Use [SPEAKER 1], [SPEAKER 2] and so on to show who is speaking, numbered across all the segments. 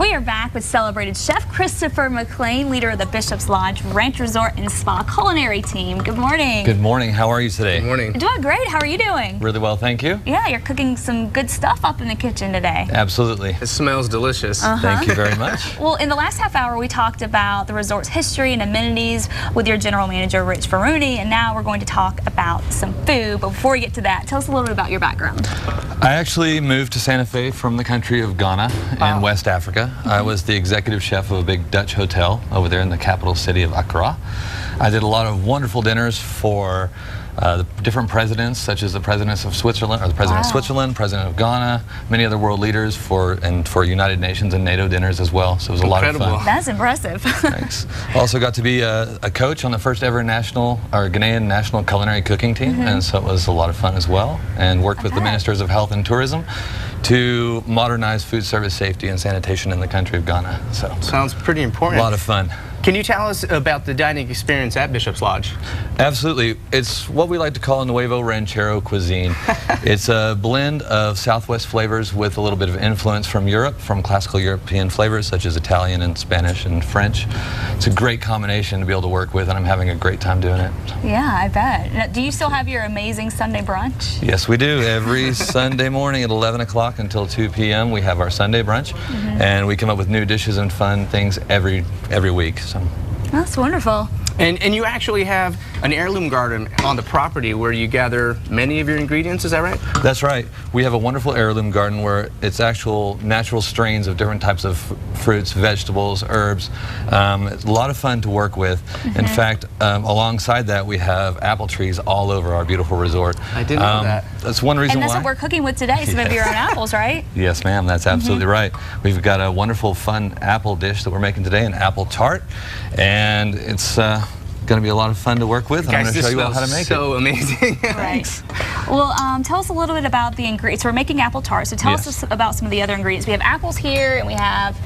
[SPEAKER 1] We are back with celebrated chef Christopher McClean, leader of the Bishop's Lodge Ranch Resort and Spa culinary team. Good morning.
[SPEAKER 2] Good morning. How are you today?
[SPEAKER 3] Good morning.
[SPEAKER 1] Doing great. How are you doing?
[SPEAKER 2] Really well, thank you.
[SPEAKER 1] Yeah, you're cooking some good stuff up in the kitchen today.
[SPEAKER 2] Absolutely.
[SPEAKER 3] It smells delicious.
[SPEAKER 2] Thank you very much.
[SPEAKER 1] Well, in the last half hour, we talked about the resort's history and amenities with your general manager, Rich Varuni, and now we're going to talk about some food. But before we get to that, tell us a little bit about your background.
[SPEAKER 2] I actually moved to Santa Fe from the country of Ghana in West Africa. I was the executive chef of a big Dutch hotel over there in the capital city of Accra. I did a lot of wonderful dinners for the different presidents, such as the presidents of Switzerland, or the president of Switzerland, president of Ghana, many other world leaders for United Nations and NATO dinners as well. So it was a lot of fun.
[SPEAKER 1] That's impressive.
[SPEAKER 2] Thanks. Also got to be a coach on the first ever Ghanaian national culinary cooking team, and so it was a lot of fun as well. And worked with the ministers of health and tourism to modernize food service safety and sanitation in the country of Ghana. So
[SPEAKER 3] sounds pretty important.
[SPEAKER 2] A lot of fun.
[SPEAKER 3] Can you tell us about the dining experience at Bishop's Lodge?
[SPEAKER 2] Absolutely. It's what we like to call Nuevo Ranchero cuisine. It's a blend of Southwest flavors with a little bit of influence from Europe, from classical European flavors such as Italian and Spanish and French. It's a great combination to be able to work with, and I'm having a great time doing it.
[SPEAKER 1] Yeah, I bet. Now, do you still have your amazing Sunday brunch?
[SPEAKER 2] Yes, we do. Every Sunday morning at 11 o'clock until 2 p.m. we have our Sunday brunch, and we come up with new dishes and fun things every week. So.
[SPEAKER 1] That's wonderful.
[SPEAKER 3] And you actually have an heirloom garden on the property where you gather many of your ingredients, is that right?
[SPEAKER 2] That's right. We have a wonderful heirloom garden where it's actual natural strains of different types of fruits, vegetables, herbs. It's a lot of fun to work with. In fact, alongside that, we have apple trees all over our beautiful resort.
[SPEAKER 3] I didn't know that.
[SPEAKER 2] That's one reason why.
[SPEAKER 1] And that's what we're cooking with today, some of your own apples, right?
[SPEAKER 2] Yes, ma'am, that's absolutely right. We've got a wonderful, fun apple dish that we're making today, an apple tart, and it's going to be a lot of fun to work with, and I'm going to show you all how to make it.
[SPEAKER 3] So amazing.
[SPEAKER 1] Right. Well, tell us a little bit about the ingredients. We're making apple tart, so tell us about some of the other ingredients. We have apples here, and we have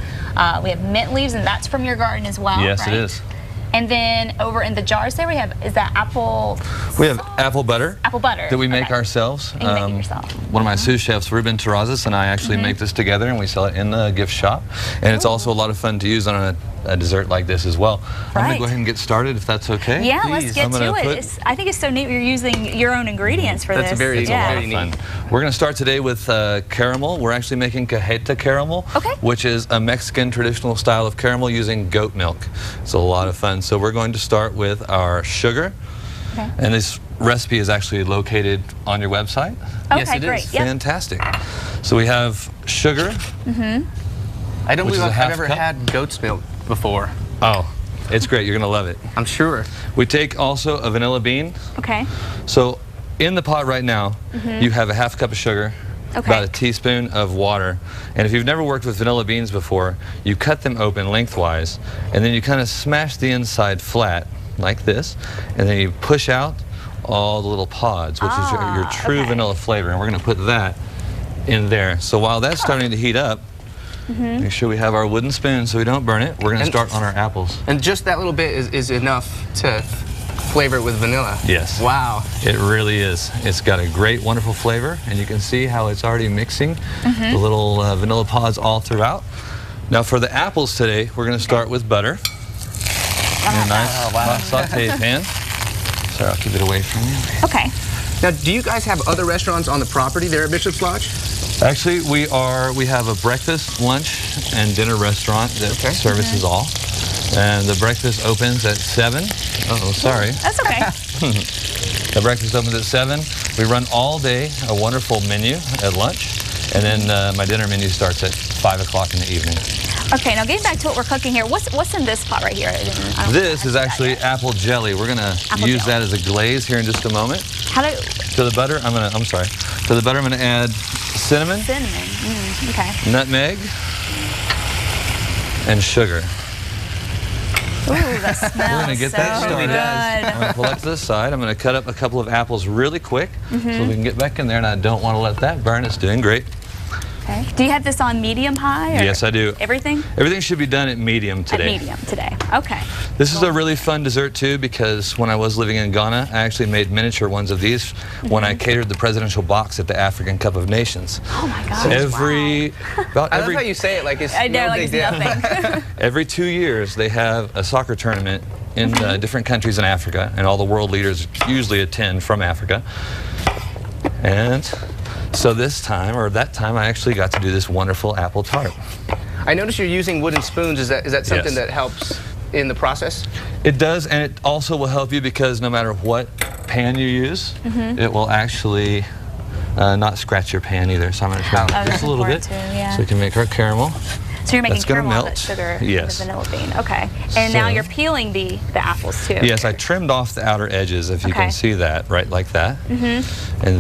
[SPEAKER 1] mint leaves, and that's from your garden as well.
[SPEAKER 2] Yes,
[SPEAKER 1] right?
[SPEAKER 2] it is.
[SPEAKER 1] And then over in the jars there, we have, is that apple?
[SPEAKER 2] We have apple butter.
[SPEAKER 1] Apple butter.
[SPEAKER 2] That we make ourselves.
[SPEAKER 1] And you make it yourself.
[SPEAKER 2] One of my sous chefs, Ruben Terrazas, and I actually make this together, and we sell it in the gift shop. And it's also a lot of fun to use on a dessert like this as well. I'm going to go ahead and get started, if that's okay.
[SPEAKER 1] Yeah, let's get to it. I think it's so neat you're using your own ingredients for this.
[SPEAKER 3] That's very
[SPEAKER 2] fun. We're going to start today with caramel. We're actually making cajeta caramel, which is a Mexican traditional style of caramel using goat milk. It's a lot of fun. So we're going to start with our sugar. And this recipe is actually located on your website.
[SPEAKER 3] Yes, it
[SPEAKER 1] great.
[SPEAKER 3] is.
[SPEAKER 2] Fantastic. So we have sugar.
[SPEAKER 3] I don't believe I've ever had goat's milk before.
[SPEAKER 2] Oh, it's great. You're going to love it.
[SPEAKER 3] I'm sure.
[SPEAKER 2] We take also a vanilla bean.
[SPEAKER 1] Okay.
[SPEAKER 2] So in the pot right now, you have a half cup of sugar, about a teaspoon of water. And if you've never worked with vanilla beans before, you cut them open lengthwise, and then you kind of smash the inside flat, like this, and then you push out all the little pods, which is your true vanilla flavor. And we're going to put that in there. So while that's starting to heat up, make sure we have our wooden spoon so we don't burn it. We're going to start on our apples.
[SPEAKER 3] And just that little bit is enough to flavor it with vanilla.
[SPEAKER 2] Yes.
[SPEAKER 3] Wow.
[SPEAKER 2] It really is. It's got a great, wonderful flavor, and you can see how it's already mixing the little vanilla pods all throughout. Now for the apples today, we're going to start with butter in a nice hot saute pan. Sorry, I'll keep it away from you.
[SPEAKER 1] Okay.
[SPEAKER 3] Now, do you guys have other restaurants on the property there at Bishop's Lodge?
[SPEAKER 2] Actually, we have a breakfast, lunch, and dinner restaurant that services all. And the breakfast opens at 7. Uh-oh, sorry.
[SPEAKER 1] That's okay.
[SPEAKER 2] The breakfast opens at 7. We run all day, a wonderful menu at lunch. And then my dinner menu starts at 5 o'clock in the evening.
[SPEAKER 1] Okay, now getting back to what we're cooking here, what's in this pot right here?
[SPEAKER 2] This is actually apple jelly. We're going to use that as a glaze here in just a moment. To the butter, I'm going to add cinnamon.
[SPEAKER 1] Okay.
[SPEAKER 2] Nutmeg. And sugar.
[SPEAKER 1] Ooh, that smells
[SPEAKER 2] We're going to get that started.
[SPEAKER 1] Good.
[SPEAKER 2] I'm going to pull that to the side. I'm going to cut up a couple of apples really quick so we can get back in there, and I don't want to let that burn. It's doing great.
[SPEAKER 1] Okay. Do you have this on medium high? Or
[SPEAKER 2] yes, I do.
[SPEAKER 1] Everything?
[SPEAKER 2] Everything should be done at medium today.
[SPEAKER 1] At medium today. Okay.
[SPEAKER 2] This is a really fun dessert too, because when I was living in Ghana, I actually made miniature ones of these when I catered the presidential box at the African Cup of Nations.
[SPEAKER 1] Oh my gosh!
[SPEAKER 2] So
[SPEAKER 3] I love how you say it like it's
[SPEAKER 1] I know,
[SPEAKER 3] no
[SPEAKER 1] like
[SPEAKER 3] big
[SPEAKER 1] it's
[SPEAKER 3] deal.
[SPEAKER 1] nothing.
[SPEAKER 2] Every 2 years, they have a soccer tournament in different countries in Africa, and all the world leaders usually attend from Africa. And so this time, or that time, I actually got to do this wonderful apple tart.
[SPEAKER 3] I noticed you're using wooden spoons. Is that something that helps in the process?
[SPEAKER 2] It does, and it also will help you because no matter what pan you use, it will actually not scratch your pan either. So I'm going to try just a little bit
[SPEAKER 1] too, yeah.
[SPEAKER 2] so we can make our caramel.
[SPEAKER 1] So you're making
[SPEAKER 2] That's gonna
[SPEAKER 1] caramel
[SPEAKER 2] melt.
[SPEAKER 1] sugar
[SPEAKER 2] Yes.
[SPEAKER 1] and the vanilla bean. Okay. And now you're peeling the apples too.
[SPEAKER 2] Yes, I trimmed off the outer edges, if you can see that, right like that. And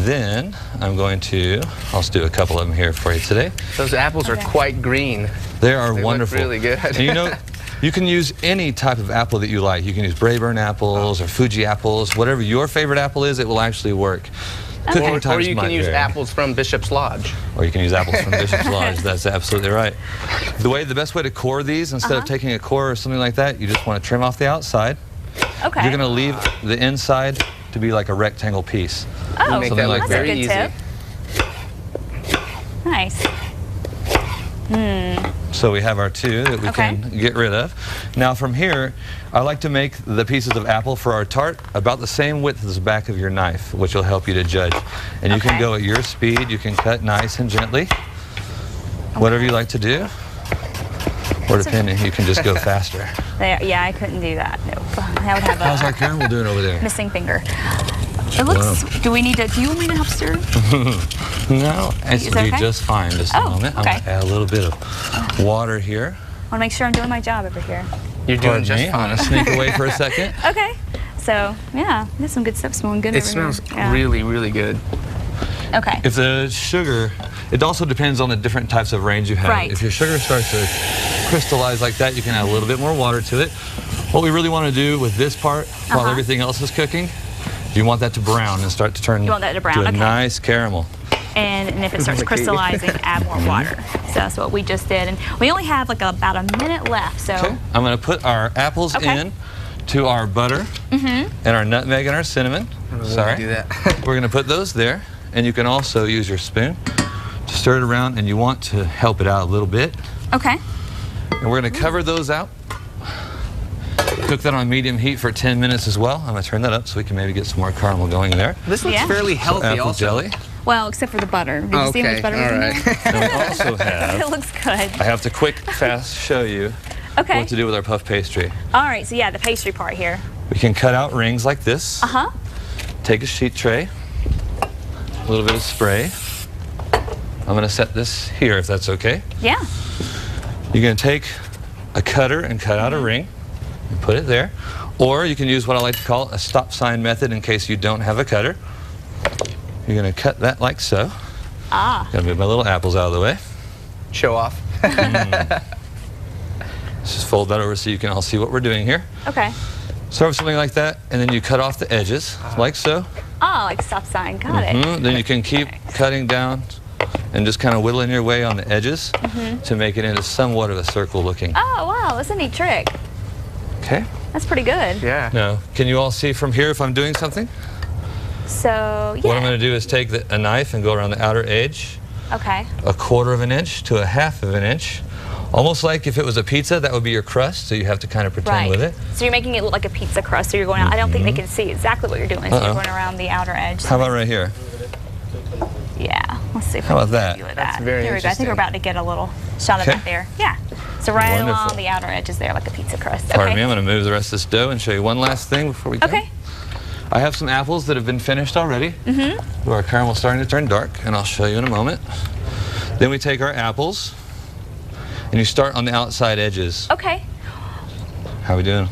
[SPEAKER 2] then I'm going to, I'll just do a couple of them here for you today.
[SPEAKER 3] Those apples are quite green.
[SPEAKER 2] They are
[SPEAKER 3] They
[SPEAKER 2] wonderful.
[SPEAKER 3] look really good.
[SPEAKER 2] And you know, you can use any type of apple that you like. You can use Braeburn apples or Fuji apples. Whatever your favorite apple is, it will actually work. Cooking times
[SPEAKER 3] Or you can
[SPEAKER 2] might
[SPEAKER 3] use
[SPEAKER 2] vary.
[SPEAKER 3] apples from Bishop's Lodge.
[SPEAKER 2] Or you can use apples from Bishop's Lodge. That's absolutely right. The best way to core these, instead of taking a core or something like that, you just want to trim off the outside.
[SPEAKER 1] Okay.
[SPEAKER 2] You're going to leave the inside to be like a rectangle piece.
[SPEAKER 1] Oh,
[SPEAKER 3] Make
[SPEAKER 2] Something
[SPEAKER 3] that
[SPEAKER 2] like
[SPEAKER 3] look
[SPEAKER 1] that's
[SPEAKER 3] very
[SPEAKER 1] a good
[SPEAKER 3] easy.
[SPEAKER 1] tip. Nice.
[SPEAKER 2] So we have our two that we can get rid of. Now from here, I like to make the pieces of apple for our tart about the same width as the back of your knife, which will help you to judge. And you can go at your speed. You can cut nice and gently. Whatever you like to do. Or depending, you can just go faster.
[SPEAKER 1] Yeah, I couldn't do that. Nope. I would have
[SPEAKER 2] How's
[SPEAKER 1] a
[SPEAKER 2] our caramel doing over there?
[SPEAKER 1] missing finger. It looks, do you want me to help stir?
[SPEAKER 2] No, it's
[SPEAKER 1] okay?
[SPEAKER 2] just fine. Just a moment. I'm going to add a little bit of water here.
[SPEAKER 1] I want to make sure I'm doing my job over here.
[SPEAKER 3] You're doing
[SPEAKER 2] Pardon
[SPEAKER 3] just
[SPEAKER 2] me. I'm
[SPEAKER 3] fine.
[SPEAKER 2] going to sneak away for a second.
[SPEAKER 1] Okay. So, yeah, there's some good stuff smelling good
[SPEAKER 3] It
[SPEAKER 1] over
[SPEAKER 3] smells
[SPEAKER 1] here. Yeah.
[SPEAKER 3] really, really good.
[SPEAKER 1] Okay.
[SPEAKER 2] If the sugar, it also depends on the different types of range you have.
[SPEAKER 1] Right.
[SPEAKER 2] If your sugar starts to crystallize like that, you can add a little bit more water to it. What we really want to do with this part, while everything else is cooking, you want that to brown and start to turn
[SPEAKER 1] You want that to brown,
[SPEAKER 2] a
[SPEAKER 1] okay.
[SPEAKER 2] nice caramel.
[SPEAKER 1] And if it starts crystallizing, add more water. So that's what we just did. And we only have like about a minute left. So
[SPEAKER 2] Okay. I'm going to put our apples in to our butter and our nutmeg and our cinnamon. Sorry.
[SPEAKER 3] Do that.
[SPEAKER 2] We're going to put those there. And you can also use your spoon to stir it around, and you want to help it out a little bit.
[SPEAKER 1] Okay.
[SPEAKER 2] And we're going to cover those out. Cook that on medium heat for 10 minutes as well. I'm going to turn that up so we can maybe get some more caramel going there.
[SPEAKER 3] This looks fairly healthy
[SPEAKER 2] Apple
[SPEAKER 3] also.
[SPEAKER 2] jelly.
[SPEAKER 1] Well, except for the butter. Did you see how much butter was in there?
[SPEAKER 2] And we also have,
[SPEAKER 1] It looks good.
[SPEAKER 2] I have to fast show you what to do with our puff pastry.
[SPEAKER 1] All right, so yeah, the pastry part here.
[SPEAKER 2] We can cut out rings like this. Take a sheet tray, a little bit of spray. I'm going to set this here if that's okay.
[SPEAKER 1] Yeah.
[SPEAKER 2] You're going to take a cutter and cut out a ring and put it there. Or you can use what I like to call a stop sign method in case you don't have a cutter. You're going to cut that like so. Got to move my little apples out of the way.
[SPEAKER 3] Show off.
[SPEAKER 2] Let's just fold that over so you can all see what we're doing here.
[SPEAKER 1] Okay.
[SPEAKER 2] Start with something like that, and then you cut off the edges like so.
[SPEAKER 1] Oh, like stop sign. Got it.
[SPEAKER 2] Then you can keep cutting down and just kind of whittling your way on the edges to make it into somewhat of a circle looking.
[SPEAKER 1] Oh, wow, that's a neat trick.
[SPEAKER 2] Okay.
[SPEAKER 1] That's pretty good.
[SPEAKER 3] Yeah.
[SPEAKER 2] Now, can you all see from here if I'm doing something?
[SPEAKER 1] So, yeah.
[SPEAKER 2] What I'm going to do is take a knife and go around the outer edge,
[SPEAKER 1] Okay.
[SPEAKER 2] 1/4 of an inch to 1/2 of an inch. Almost like if it was a pizza, that would be your crust, so you have to kind of pretend with it.
[SPEAKER 1] So you're making it look like a pizza crust, so you're going out. I don't think they can see exactly what you're doing, so you're going around the outer edge.
[SPEAKER 2] How about right here?
[SPEAKER 1] Yeah. Let's see if
[SPEAKER 2] How
[SPEAKER 1] we
[SPEAKER 2] about
[SPEAKER 1] can
[SPEAKER 2] that?
[SPEAKER 1] do with
[SPEAKER 3] That's
[SPEAKER 1] that.
[SPEAKER 3] very
[SPEAKER 1] There we go. I think we're about to get a little shot of
[SPEAKER 2] Okay.
[SPEAKER 1] that there. Yeah. So right
[SPEAKER 2] Wonderful.
[SPEAKER 1] along the outer edges there, like a pizza crust.
[SPEAKER 2] Pardon
[SPEAKER 1] Okay.
[SPEAKER 2] me, I'm going to move the rest of this dough and show you one last thing before we go.
[SPEAKER 1] Okay.
[SPEAKER 2] I have some apples that have been finished already. Our caramel's starting to turn dark, and I'll show you in a moment. Then we take our apples, and you start on the outside edges.
[SPEAKER 1] Okay.
[SPEAKER 2] How are we doing?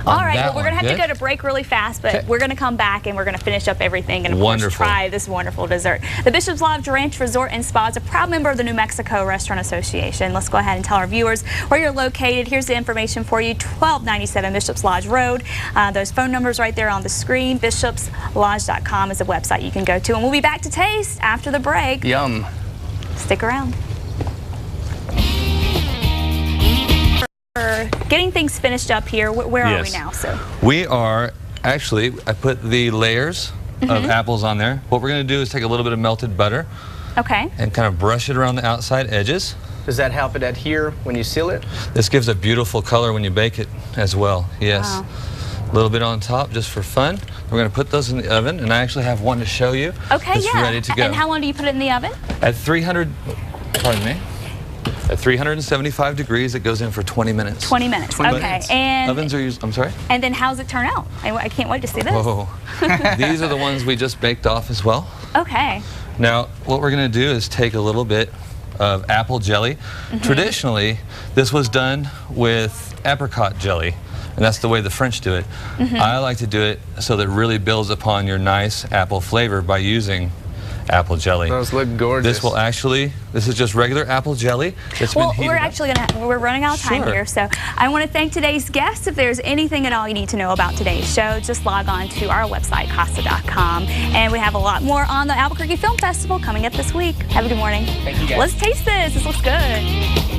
[SPEAKER 1] All right, well, we're going to have to
[SPEAKER 2] Good?
[SPEAKER 1] go to break really fast, but
[SPEAKER 2] Okay.
[SPEAKER 1] we're going to come back and we're going to finish up everything and, of course,
[SPEAKER 2] Wonderful.
[SPEAKER 1] try this wonderful dessert. The Bishop's Lodge Ranch Resort and Spa is a proud member of the New Mexico Restaurant Association. Let's go ahead and tell our viewers where you're located. Here's the information for you. 1297 Bishop's Lodge Road. Those phone numbers right there on the screen. bishopslodge.com is a website you can go to. And we'll be back to taste after the break.
[SPEAKER 3] Yum.
[SPEAKER 1] Stick around. Getting things finished up here, where are we now? So
[SPEAKER 2] we are actually, I put the layers of apples on there. What we're going to do is take a little bit of melted butter and kind of brush it around the outside edges.
[SPEAKER 3] Does that help it adhere when you seal it?
[SPEAKER 2] This gives a beautiful color when you bake it as well. Yes.
[SPEAKER 1] Wow.
[SPEAKER 2] A little bit on top just for fun. We're going to put those in the oven, and I actually have one to show you.
[SPEAKER 1] Okay,
[SPEAKER 2] it's ready to go.
[SPEAKER 1] And how long do you put it in the oven?
[SPEAKER 2] At 375 degrees, it goes in for 20 minutes.
[SPEAKER 1] 20 minutes.
[SPEAKER 3] 20
[SPEAKER 1] okay.
[SPEAKER 3] minutes.
[SPEAKER 1] And
[SPEAKER 2] ovens are used. I'm sorry.
[SPEAKER 1] And then how's it turn out? I can't wait to see this.
[SPEAKER 2] Whoa. These are the ones we just baked off as well.
[SPEAKER 1] Okay.
[SPEAKER 2] Now, what we're going to do is take a little bit of apple jelly. Traditionally, this was done with apricot jelly, and that's the way the French do it. I like to do it so that it really builds upon your nice apple flavor by using apple jelly.
[SPEAKER 3] Those look gorgeous.
[SPEAKER 2] This is just regular apple jelly.
[SPEAKER 1] Well, we're running out of time here, so I want to thank today's guests. If there's anything at all you need to know about today's show, just log on to our website, casa.com, and we have a lot more on the Albuquerque Film Festival coming up this week. Have a good morning.
[SPEAKER 3] Thank you, guys.
[SPEAKER 1] Let's taste this. This looks good.